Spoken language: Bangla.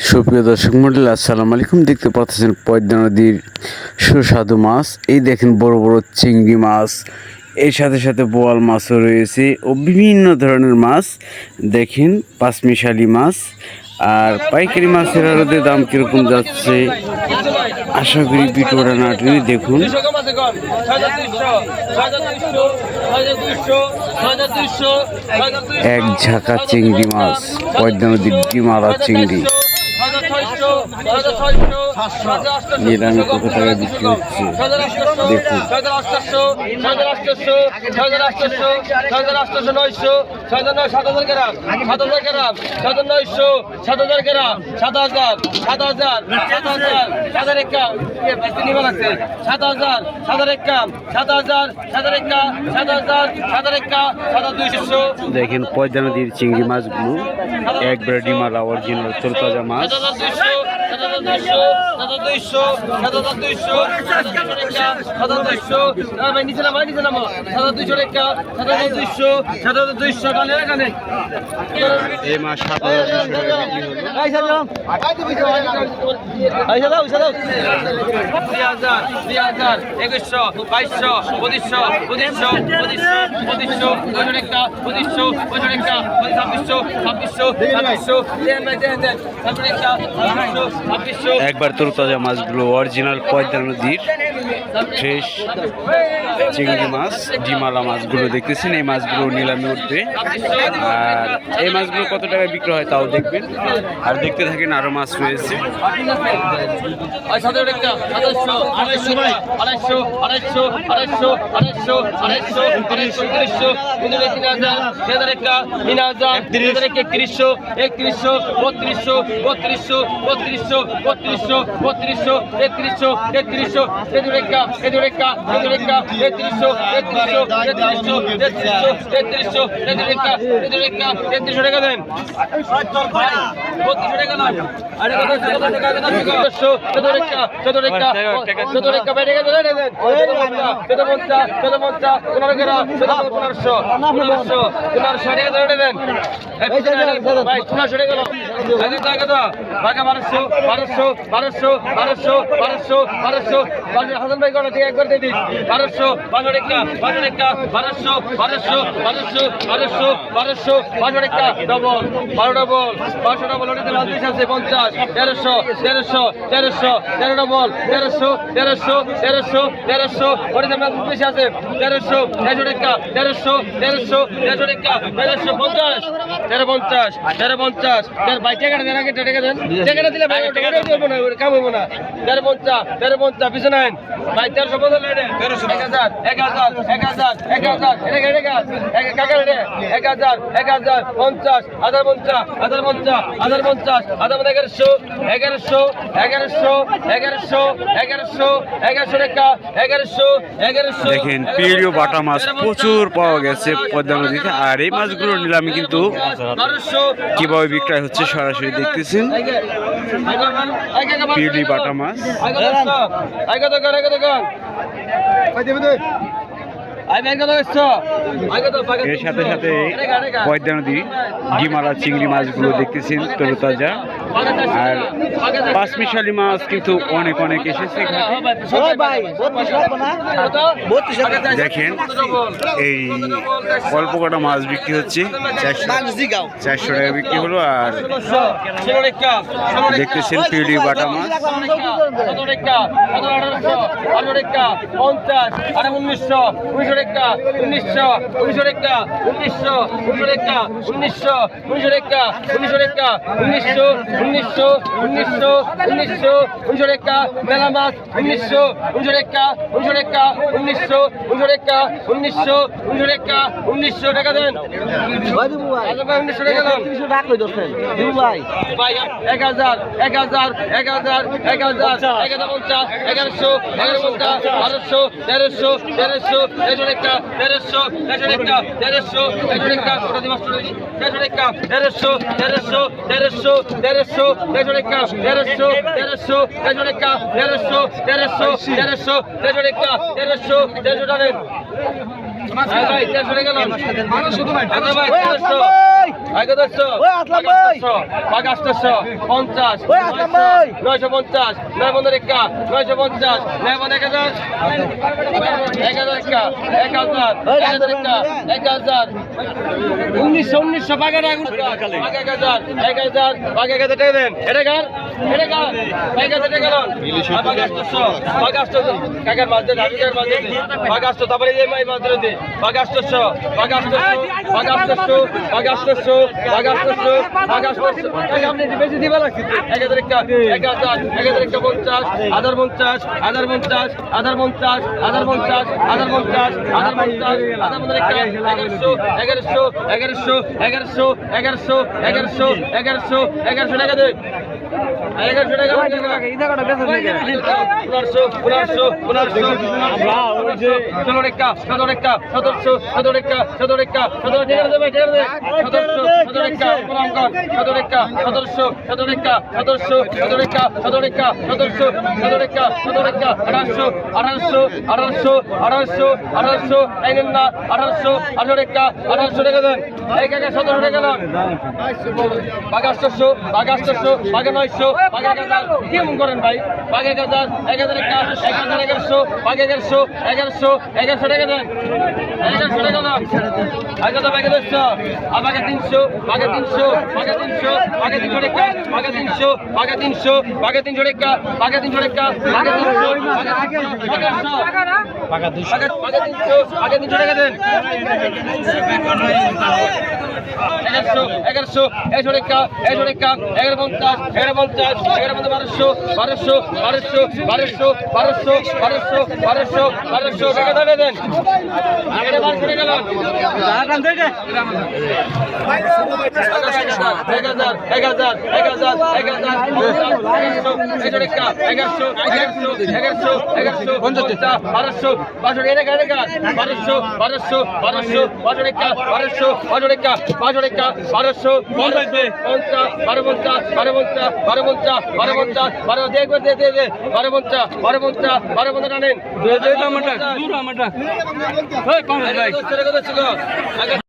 সুপ্রিয় দর্শক মন্ডলী, আসসালামু আলাইকুম। দেখতে পাচ্ছেন পদ্মা নদীর সুস্বাদু মাছ। এই দেখেন বড় বড় চিংড়ি মাছ, এর সাথে সাথে বোয়াল মাছও রয়েছে ও বিভিন্ন ধরনের মাছ। দেখেন পাঁচমিশালি মাছ। আর পাইকারি মাছের আড়তে দাম কীরকম যাচ্ছে আশা করি ভিডিওটা না টেনে দেখুন। এক ঝাঁকা চিংড়ি মাছ, পদ্মা নদীর ডিমালা চিংড়ি নিরামে কত টাকা বিক্রি হচ্ছে দেখুন। দেখেন পদ্মা নদীর চিংড়ি মাছগুলো একবারে ডিমালা অরিজিনাল তরতাজা মাছ। এই মাছ 7,000 একবার তরতাজা মাছগুলো অরিজিনাল পদ্মা নদীর ফ্রেশ চিংড়ি মাছ, ডিমালা মাছগুলো দেখতেছেন। এই মাছগুলো নিলামে উঠবে। আর এই মাছগুলো কত টাকায় বিক্রি হয় তাও দেখবেন। আর দেখতে থাকেন, আরো মাছ রয়েছে। দেখেন পিড়িও বাটা মাছ প্রচুর পাওয়া গেছে পদ্মা নদীতে। আর এই মাছগুলোর নিলামে কিন্তু কিভাবে বিক্রয় হচ্ছে সরাসরি দেখতেছেন। পিড়ি বাটা মাছ এর সাথে সাথে পদ্মা নদী ডিমালা চিংড়ি মাছগুলো দেখতেছেন তরতাজা। আর পাঁচমিশালি মাছ কিন্তু অনেক অনেক এসেছে। দেখেন এই অল্প কটা মাছ বিক্রি হচ্ছে 400 টাকা বিক্রি হলো। আর দেখতেছেন পিড়ি বাটা মাছ। ভাই 1300 গেল 1200 ভাই ভাই 1300 আগে 1300 ওই আসলাম ভাই 800 50 ওই আসলাম ভাই 950 915 একা 950 915 1000 একা 1000 1900 বাগা না 1000 টাকা দেন এটা কার বাগা টাকা গেল বাগা 800 কাকার মাঝে দাবিকার মাঝে বাগা 800 তারপরে এই মাঝে দে বাগা 800 বাগা 800 আপনি বেশি দিবা লাগছে 1000 একা 1050 1100 টাকা দে 1100 টাকা 1800 টাকা দেন এই কাকা 1700 টাকা দেন বাগা 800 বাগা 900 বাগা 1000 কি মন করেন ভাই বাগা 1000 1100 টাকা 1100 বাগা 1100 টাকা দেন 1100 টাকা দাও আগে তো বাগা 200 আর বাগা 300 বাগা 300 বাগা 300 টাকা বাগা 300 বাগা 300 বাগা 300 টাকা বাগা 300 টাকা বাগা 200 টাকা দেন 1100 টাকা 1150 টাকা দেন আগে 1200 টাকা লাগ 1200